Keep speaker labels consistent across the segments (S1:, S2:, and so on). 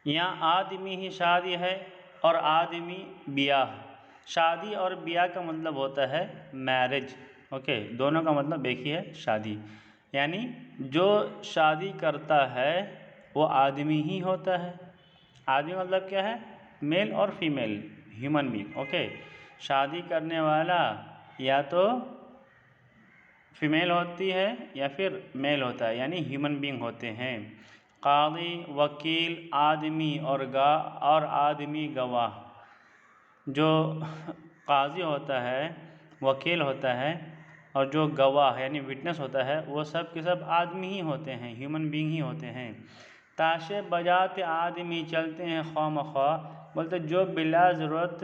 S1: यहाँ आदमी ही शादी है और आदमी ब्याह। शादी और ब्याह का मतलब होता है मैरिज। ओके, दोनों का मतलब एक ही है, शादी। यानी जो शादी करता है वो आदमी ही होता है। आदमी मतलब क्या है? मेल और फीमेल ह्यूमन बीइंग। ओके, शादी करने वाला या तो फीमेल होती है या फिर मेल होता है, यानी ह्यूमन बीइंग होते हैं। कादी, वकील, आदमी और आदमी गवाह। जो काजी होता है, वकील होता है और जो गवाह यानी विटनेस होता है वो सब के सब आदमी ही होते हैं, ह्यूमन बीइंग ही होते हैं। ताशे बजाते आदमी चलते हैं ख्वामख्वा। बोलते जो बिला ज़रूरत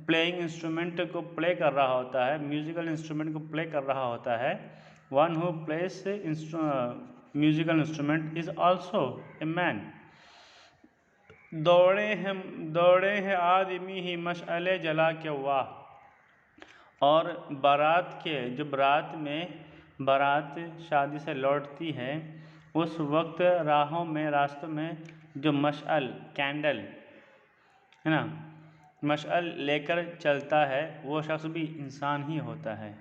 S1: प्लेइंग इंस्ट्रूमेंट को प्ले कर रहा होता है, म्यूज़िकल इंस्ट्रूमेंट को प्ले कर रहा होता है। One who plays musical instrument is also a man. दौड़े हैं आदमी ही मशअले जला के वाह। और बारात के जो बारात शादी से लौटती है उस वक्त रास्तों में जो मशअल कैंडल है ना, मशअल लेकर चलता है वो शख्स भी इंसान ही होता है।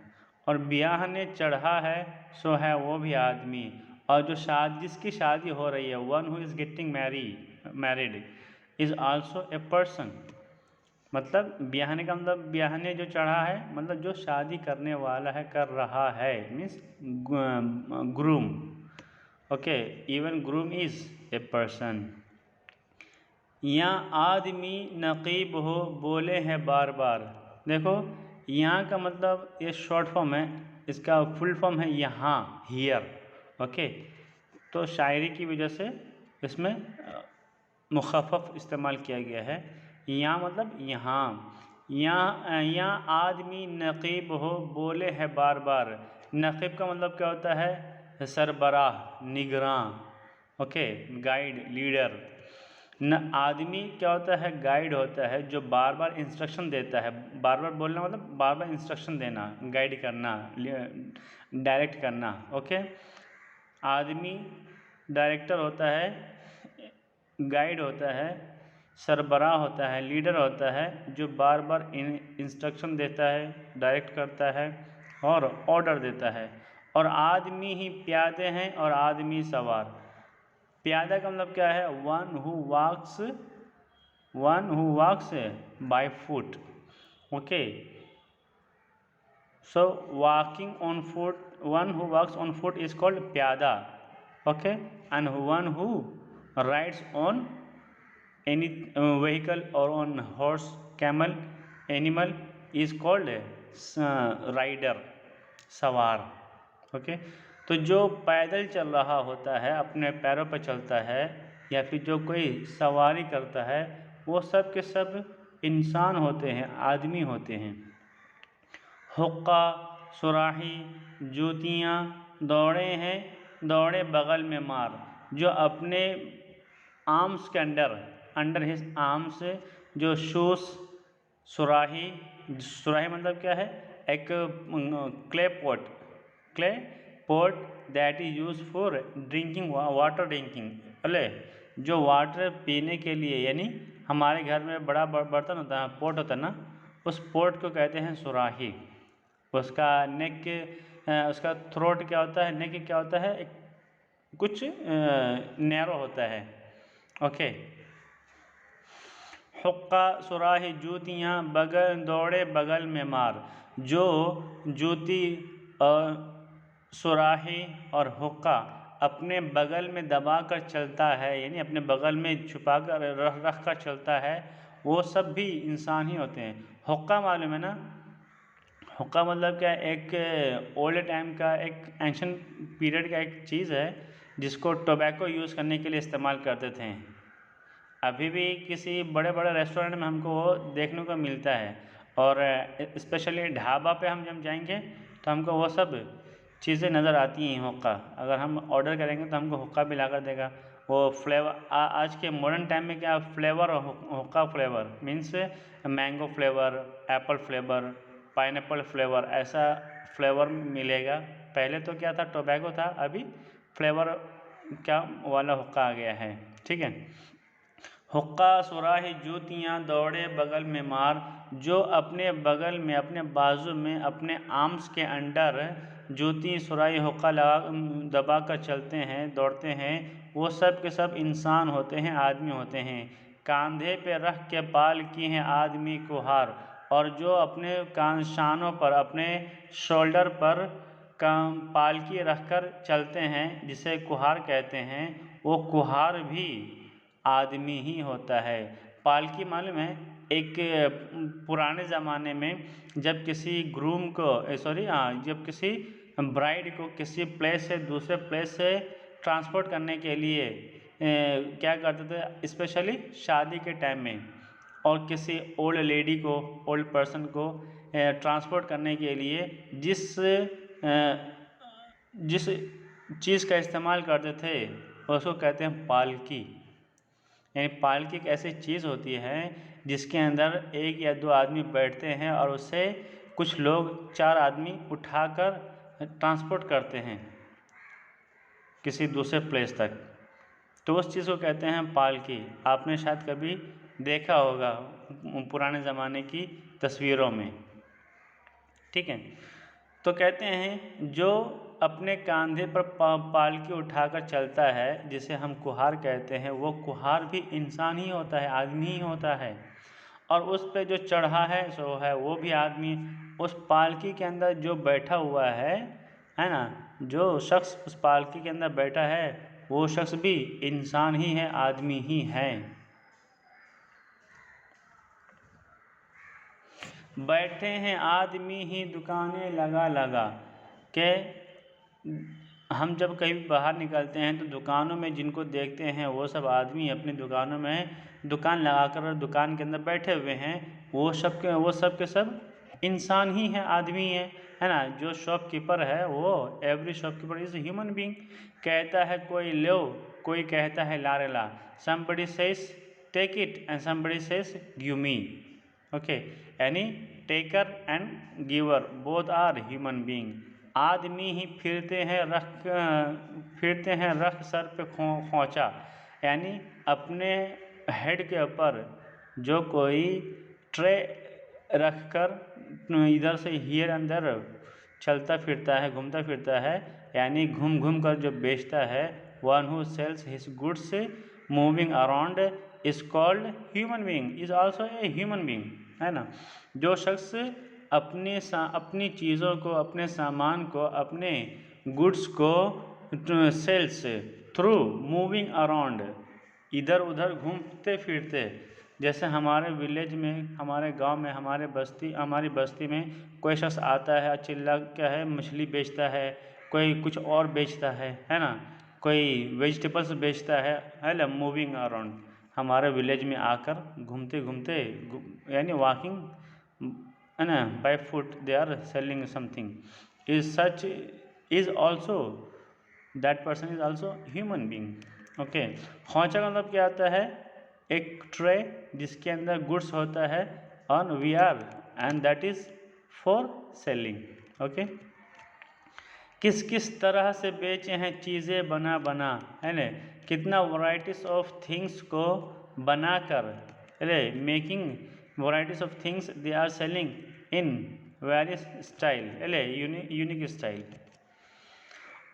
S1: और ब्याह ने चढ़ा है सो है वो भी आदमी। और जो जिसकी शादी हो रही है, one who is getting married is also a person. मतलब ब्याहने का मतलब ब्याहने जो चढ़ा है मतलब जो शादी करने वाला है, कर रहा है, means groom. Okay, even groom is a person. यहाँ आदमी नकीब हो बोले हैं बार बार। देखो यहाँ का मतलब ये शॉर्ट फॉर्म है, इसका फुल फॉर्म है यहाँ, हियर। ओके, तो शायरी की वजह से इसमें मुखफ़फ़ इस्तेमाल किया गया है। यहाँ मतलब यहाँ आदमी नकीब हो बोले है बार बार। नकीब का मतलब क्या होता है? सरबराह, निगरां। Okay, guide, leader. आदमी क्या होता है? गाइड होता है जो बार बार इंस्ट्रक्शन देता है। बार बार बोलना मतलब बार बार इंस्ट्रक्शन देना, गाइड करना, डायरेक्ट करना। ओके, आदमी डायरेक्टर होता है, गाइड होता है, सरबराह होता है, लीडर होता है जो बार बार इंस्ट्रक्शन देता है, डायरेक्ट करता है और ऑर्डर देता है। और आदमी ही प्यादे हैं और आदमी सवार। प्यादा का मतलब क्या है? One who walks by foot. Okay, so walking on foot, one who walks on foot is called प्यादा। Okay, and one who rides on any vehicle और on horse, camel, animal is called rider, सवार। Okay, तो जो पैदल चल रहा होता है, अपने पैरों पर चलता है या फिर जो कोई सवारी करता है वो सब के सब इंसान होते हैं, आदमी होते हैं। हुक्का, सुराही, जूतियाँ, दौड़े बगल में मार। जो अपने आर्म्स के अंडर हिज आर्म्स जो शूज़, सुराही मतलब क्या है? एक clay pot that is use for drinking water drinking. बोले जो वाटर पीने के लिए, यानी हमारे घर में बड़ा बर्तन होता है, पॉट होता है ना, उस पॉट को कहते हैं सुराही। उसका नेक, उसका थ्रोट क्या होता है, नेक क्या होता है, कुछ नैरो होता है। ओके, हुक्का, सुराही, जूतियाँ, दौड़े बगल में मार। जो जूती और सुराही और हुक्का अपने बगल में दबा कर चलता है, यानी अपने बगल में छुपा कर रख कर चलता है, वो सब भी इंसान ही होते हैं। हुक्का मालूम है ना? हुक्का मतलब क्या? एक ओल्ड टाइम का, एक एंशिएंट पीरियड का एक चीज़ है जिसको टोबैको यूज़ करने के लिए इस्तेमाल करते थे। अभी भी किसी बड़े बड़े रेस्टोरेंट में हमको वो देखने को मिलता है। और स्पेशली ढाबा पे हम जब जाएंगे तो हमको वो सब चीज़ें नज़र आती हैं। हुक्का अगर हम ऑर्डर करेंगे तो हमको हुक्का भी ला कर देगा। वो फ्लेवर आज के मॉडर्न टाइम में क्या फ्लेवर, हुक्का flavour means mango flavour, Apple flavour, pineapple flavour, ऐसा फ्लेवर मिलेगा। पहले तो क्या था? टोबैको था, अभी फ्लेवर क्या वाला हुक्का आ गया है। ठीक है। हुक्का सुराही जूतियाँ दौड़े बगल में मार, जो अपने बगल में, अपने बाजू में, अपने आर्म्स के अंडर जूती सुराही हुक्का लगा दबा कर चलते हैं, दौड़ते हैं, वो सब के सब इंसान होते हैं, आदमी होते हैं। कंधे पे रख के पाल की हैं आदमी को हार, और जो अपने शानों पर, अपने शोल्डर पर पालकी रखकर चलते हैं जिसे कुहार कहते हैं, वो कुहार भी आदमी ही होता है। पालकी मालूम है, एक पुराने ज़माने में जब किसी ग्रूम को जब किसी ब्राइड को किसी प्लेस से दूसरे प्लेस से ट्रांसपोर्ट करने के लिए क्या करते थे, स्पेशली शादी के टाइम में, और किसी ओल्ड लेडी को, ओल्ड पर्सन को ट्रांसपोर्ट करने के लिए जिस चीज़ का इस्तेमाल करते थे उसको कहते हैं पालकी। यानी पालकी एक ऐसी चीज़ होती है जिसके अंदर एक या दो आदमी बैठते हैं और उससे कुछ लोग, 4 आदमी उठाकर ट्रांसपोर्ट करते हैं किसी दूसरे प्लेस तक, तो उस चीज़ को कहते हैं पालकी। आपने शायद कभी देखा होगा पुराने ज़माने की तस्वीरों में, ठीक है। तो कहते हैं जो अपने कंधे पर पालकी उठाकर चलता है जिसे हम कुहार कहते हैं, वो कुहार भी इंसान ही होता है, आदमी ही होता है। और उस पे जो चढ़ा है सो है वो भी आदमी। उस पालकी के अंदर जो बैठा हुआ है ना, जो शख्स उस पालकी के अंदर बैठा है वो शख्स भी इंसान ही है, आदमी ही है। बैठे हैं आदमी ही दुकानें लगा लगा, के हम जब कहीं बाहर निकलते हैं तो दुकानों में जिनको देखते हैं वो सब आदमी अपनी दुकानों में दुकान लगाकर दुकान के अंदर बैठे हुए हैं, वो सब के सब इंसान ही है, आदमी है ना। जो शॉपकीपर है वो, every shopkeeper is human being. कहता है कोई लो, कोई कहता है ला रे ला, somebody says take it and somebody says give me, okay. यानी taker and giver both are human being. आदमी ही फिरते हैं रख सर पे खोंचा, यानी अपने हेड के ऊपर जो कोई ट्रे रखकर इधर से हियर अंदर चलता फिरता है, घूमता फिरता है, यानी घूम घूम कर जो बेचता है, one who sales his goods moving around is called human being, is also a human being, है ना। जो शख्स अपनी चीज़ों को, अपने सामान को, अपने गुड्स को सेल्स थ्रू मूविंग अराउंड, इधर उधर घूमते फिरते, जैसे हमारे विलेज में, हमारे गांव में, हमारी बस्ती में कोई शख्स आता है, चिल्ला क्या है, मछली बेचता है, कोई कुछ और बेचता है ना, कोई वेजिटेबल्स बेचता है ना, मूविंग अराउंड, हमारे विलेज में आकर घूमते घूमते, यानी वॉकिंग, है ना, by foot they are selling something, is also that person is also human being, okay. खोंचा का मतलब क्या आता है, एक ट्रे जिसके अंदर गुड्स होता है, on we are and that is for selling, okay. किस किस तरह से बेचे हैं चीज़ें बना बना, है ना, कितना वैराइटीज ऑफ थिंग्स को बनाकर, अरे making varieties of things they are selling in various style, अरे यूनिक स्टाइल।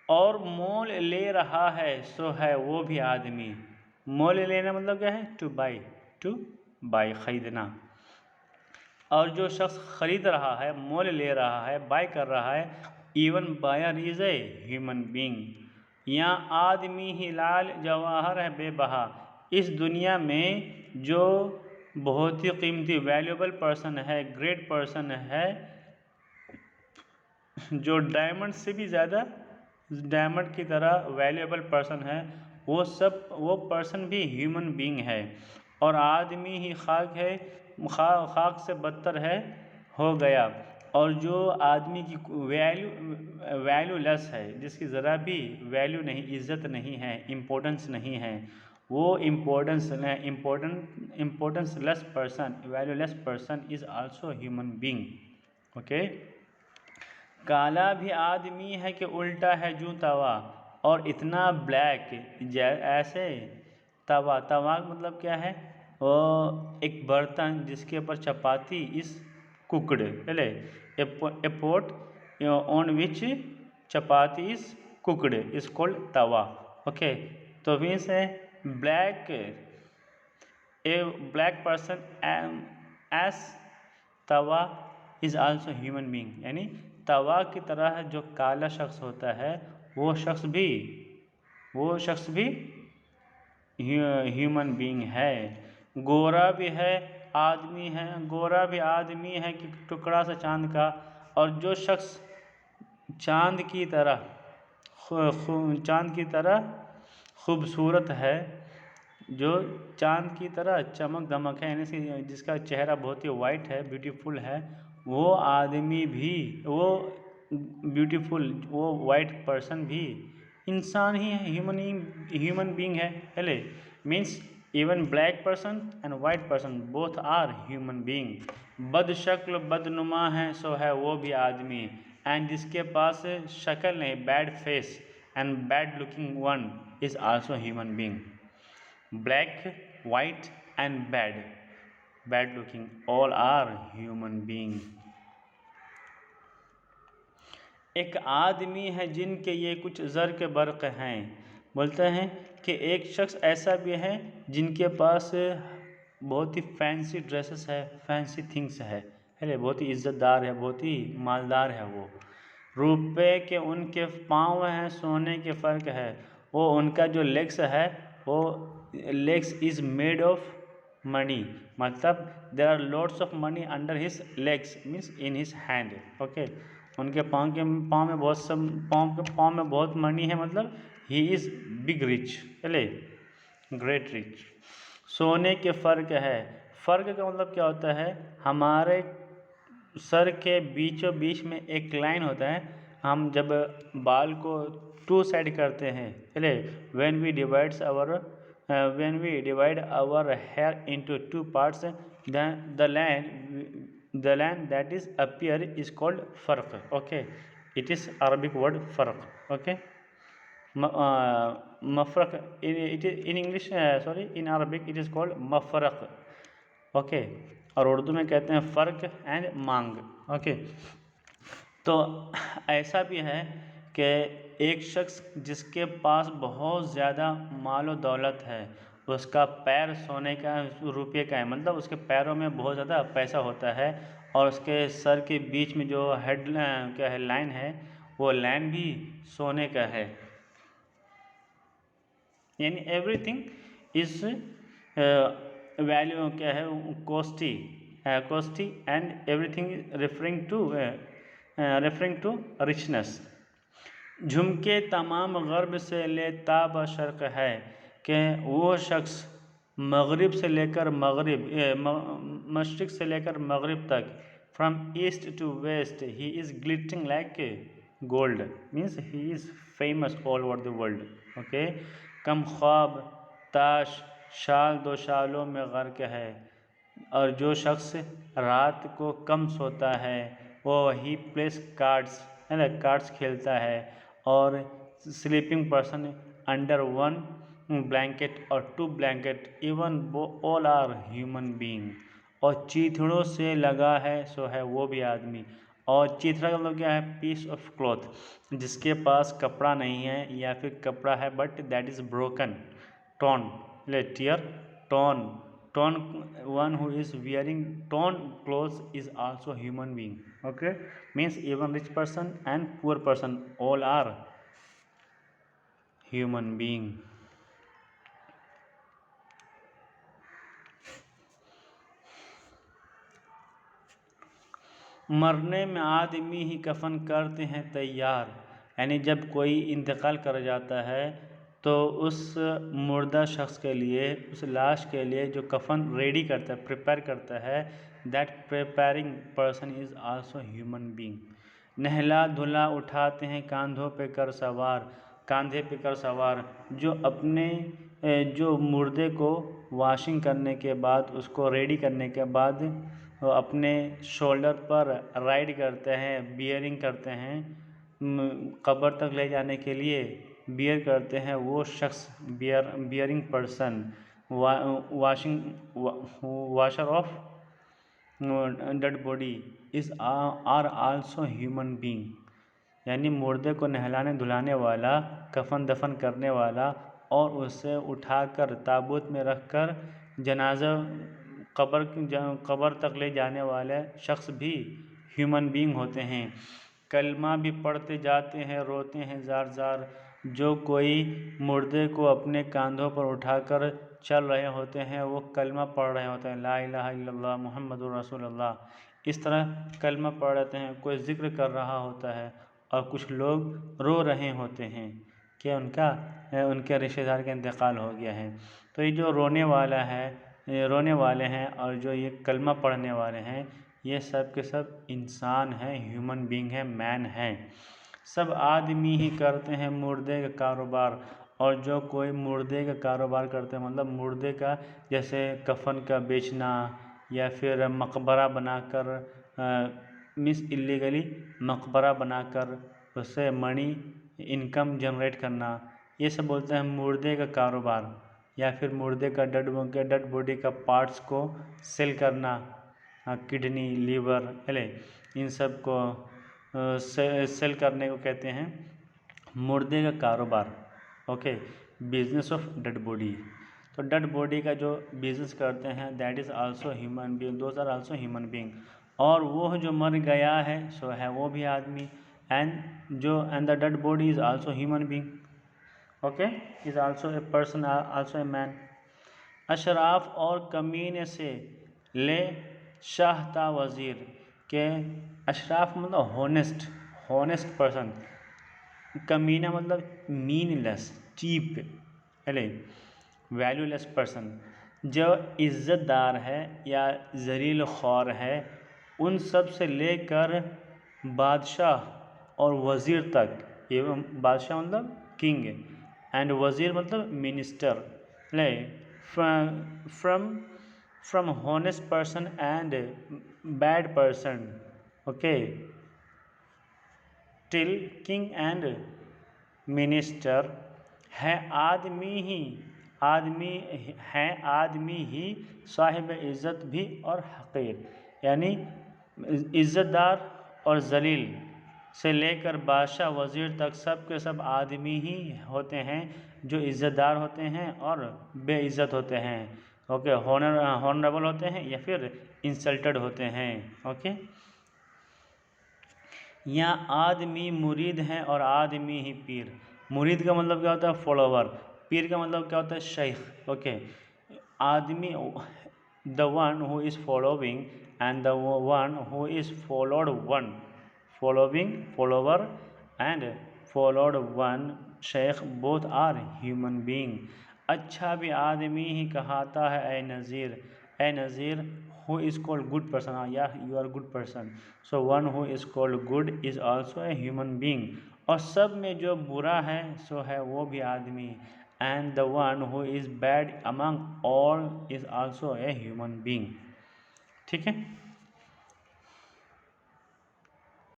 S1: और मोल ले रहा है सो है वो भी आदमी। मोल लेना मतलब क्या है, टू बाई, खरीदना। और जो शख्स खरीद रहा है, मोल ले रहा है, बाय कर रहा है, even buyer is a human being. यहाँ आदमी ही लाल जवाहर है बेबहा। इस दुनिया में जो बहुत ही कीमती, वैल्यूएबल पर्सन है, ग्रेट पर्सन है, जो डायमंड से भी ज़्यादा, डायमंड की तरह वैल्यूएबल पर्सन है, वो पर्सन भी ह्यूमन बीइंग है। और आदमी ही खाक है, खाक से बदतर है हो गया। और जो आदमी की वैल्यूलेस है, जिसकी ज़रा भी वैल्यू नहीं, इज़्ज़त नहीं है, इम्पोर्टेंस नहीं है, वो importance less person, valueless person is also human being, okay. काला भी आदमी है कि उल्टा है जूं तवा, और इतना ब्लैक ऐसे तवा, तवा मतलब क्या है, वो एक बर्तन जिसके ऊपर चपाती इस कुकड, पहले a pot on which chapati is cooked is called tawa. Okay, तो मीन्स है black, a black person as tawa is also human being, यानी तवा की तरह जो काला शख्स होता है वो शख्स भी ह्यूमन बींग है। गोरा भी है, आदमी है, गोरा भी आदमी है कि टुकड़ा सा चांद का, और जो शख्स चांद की तरह खूबसूरत है, जो चांद की तरह चमक दमक है, यानी जिसका चेहरा बहुत ही वाइट है, ब्यूटीफुल है, वो आदमी भी, वो ब्यूटीफुल, वो वाइट पर्सन भी इंसान ही है, ह्यूमन बींग है। पहले means even black person and white person both are human being. बदशक्ल बदनुमा है सो है वो भी आदमी, एंड जिसके पास शक्ल नहीं, bad face and bad looking one is also human being. Black, white and bad looking, all are human being। एक आदमी है जिनके ये कुछ ज़र्क बर्क हैं, बोलते हैं कि एक शख्स ऐसा भी है जिनके पास बहुत ही फैंसी ड्रेसेस है, फैंसी थिंग्स है, बहुत ही इज़्ज़तदार है, बहुत ही मालदार है वो। रुपए के उनके पाँव हैं, सोने के फ़र्क है, वो उनका जो लेग्स है वो legs is made of money, मतलब there are lots of money under his legs, means in his hand। Okay, उनके पाँव में बहुत मनी है, मतलब he is big rich, चले ग्रेट रिच। सोने के फ़र्क है, फ़र्क का मतलब क्या होता है, हमारे सर के बीचों बीच में एक लाइन होता है, हम जब बाल को टू साइड करते हैं, चले when we divide our hair into two parts, then the line that is appear is called farq। Okay, it is Arabic word farq। Okay, mafraq, in English, in Arabic it is called mafraq। Okay, और उर्दू में कहते हैं फ़र्क and मांग। Okay, तो ऐसा भी है कि एक शख्स जिसके पास बहुत ज़्यादा मालो दौलत है, उसका पैर सोने का, रुपये का है, मतलब उसके पैरों में बहुत ज़्यादा पैसा होता है, और उसके सर के बीच में जो क्या है लाइन है, वो लाइन भी सोने का है, यानी एवरीथिंग इज वैल्यू क्या है, costly and everything referring to richness. झुमके तमाम गर्ब से लेताब शर्क है, कि वो शख्स मगरिब से लेकर मशरिक से लेकर मगरिब तक, from east to west he is glittering like gold, means he is famous all over the world. Okay, कम ख्वाब ताश शाल दो शालों में गर्क है, और जो शख्स रात को कम सोता है वो ही प्लेस कार्ड्स, है ना, कार्ड्स खेलता है, और sleeping person under one blanket और टू ब्लैंकेट, इवन वो ऑल आर ह्यूमन बीइंग। और चीथड़ों से लगा है सो है वो भी आदमी, और चीथड़ा का मतलब क्या है, पीस ऑफ क्लॉथ, जिसके पास कपड़ा नहीं है या फिर कपड़ा है but that is broken, torn, tear torn, one who is wearing torn clothes is also human being। Okay, means even rich person and poor person all are human being। मरने में आदमी ही कफन करते हैं तैयार, यानी जब कोई इंतकाल कर जाता है तो उस मुर्दा शख्स के लिए, उस लाश के लिए जो कफन रेडी करता है, प्रिपेयर करता है, that preparing person is also human being. नहला धुला उठाते हैं कांधों पे कर सवार, कांधे पे कर सवार, जो अपने जो मुर्दे को वॉशिंग करने के बाद, उसको रेडी करने के बाद अपने शोल्डर पर राइड करते हैं, बियरिंग करते हैं, कब्र तक ले जाने के लिए बियर करते हैं वो शख्स, bearing person, washer of dead body is are also human being, यानी मुर्दे को नहलाने धुलाने वाला, कफन दफन करने वाला और उसे उठाकर ताबूत में रखकर जनाजा कब्र तक ले जाने वाले शख्स भी ह्यूमन बींग होते हैं। कलमा भी पढ़ते जाते हैं, रोते हैं जार जार। जो कोई मुर्दे को अपने कंधों पर उठाकर चल रहे होते हैं वो कलमा पढ़ रहे होते हैं, ला इलाहा इल्लल्लाह मुहम्मदुर रसूलुल्लाह। इस तरह कलमा पढ़ रहे हैं, कोई जिक्र कर रहा होता है और कुछ लोग रो रहे होते हैं कि उनके रिश्तेदार का इंतकाल हो गया है। तो ये जो रोने वाले हैं और जो ये कलमा पढ़ने वाले हैं, ये सब के सब इंसान हैं, ह्यूमन बींग हैं, मैन हैं। सब आदमी ही करते हैं मुर्दे का कारोबार, और जो कोई मुर्दे का कारोबार करते हैं मतलब मुर्दे का जैसे कफन का बेचना या फिर मकबरा बनाकर मिस इलीगली मकबरा बनाकर उससे मनी इनकम जनरेट करना, ये सब बोलते हैं मुर्दे का कारोबार। या फिर मुर्दे का डेड बॉडी का पार्ट्स को सेल करना, किडनी, लीवर, इन सब को सेल करने को कहते हैं मुर्दे का कारोबार। Okay, business of dead body. तो डेड बॉडी का जो बिजनेस करते हैं that is also human being, those are also human being. और वो जो मर गया है सो है वो भी आदमी, and the dead body is also human being, okay, is also a person, also a man. Ashraf और कमीने से ले शाहता वज़ीर के, अशराफ मतलब हॉनेस्ट पर्सन, कमीना मतलब मीनलेस, चीप, वैल्यूलेस पर्सन। जो इज़्ज़तदार है या ज़लील ख्वार है, उन सब से लेकर बादशाह और वज़ीर तक, एवं बादशाह मतलब किंग एंड वज़ीर मतलब minister, from honest person and bad person, okay, till king and minister है आदमी ही साहिब इज़्ज़त भी और हक़ीर, यानी इज़्ज़तदार और ज़लील से लेकर बादशाह वज़ीर तक सब के सब आदमी ही होते हैं, जो इज़्ज़तदार होते हैं और बेइज़्ज़त होते हैं, ओके, हॉनरेबल होते हैं या फिर इंसल्टेड होते हैं, ओके। यहाँ आदमी मुरीद हैं और आदमी ही पीर। मुरीद का मतलब क्या होता है? फॉलोवर। पीर का मतलब क्या होता है? शेख, ओके। आदमी, the one who is following and the one who is followed one, following, follower and followed one, शेख, बोथ आर ह्यूमन बीइंग। अच्छा भी आदमी ही कहाता है ए नज़ीर, who is called good person, yeah, you are good person, so one who is called good is also a human being। और सब में जो बुरा है सो है वो भी आदमी, and the one who is bad among all is also a human being। ठीक है।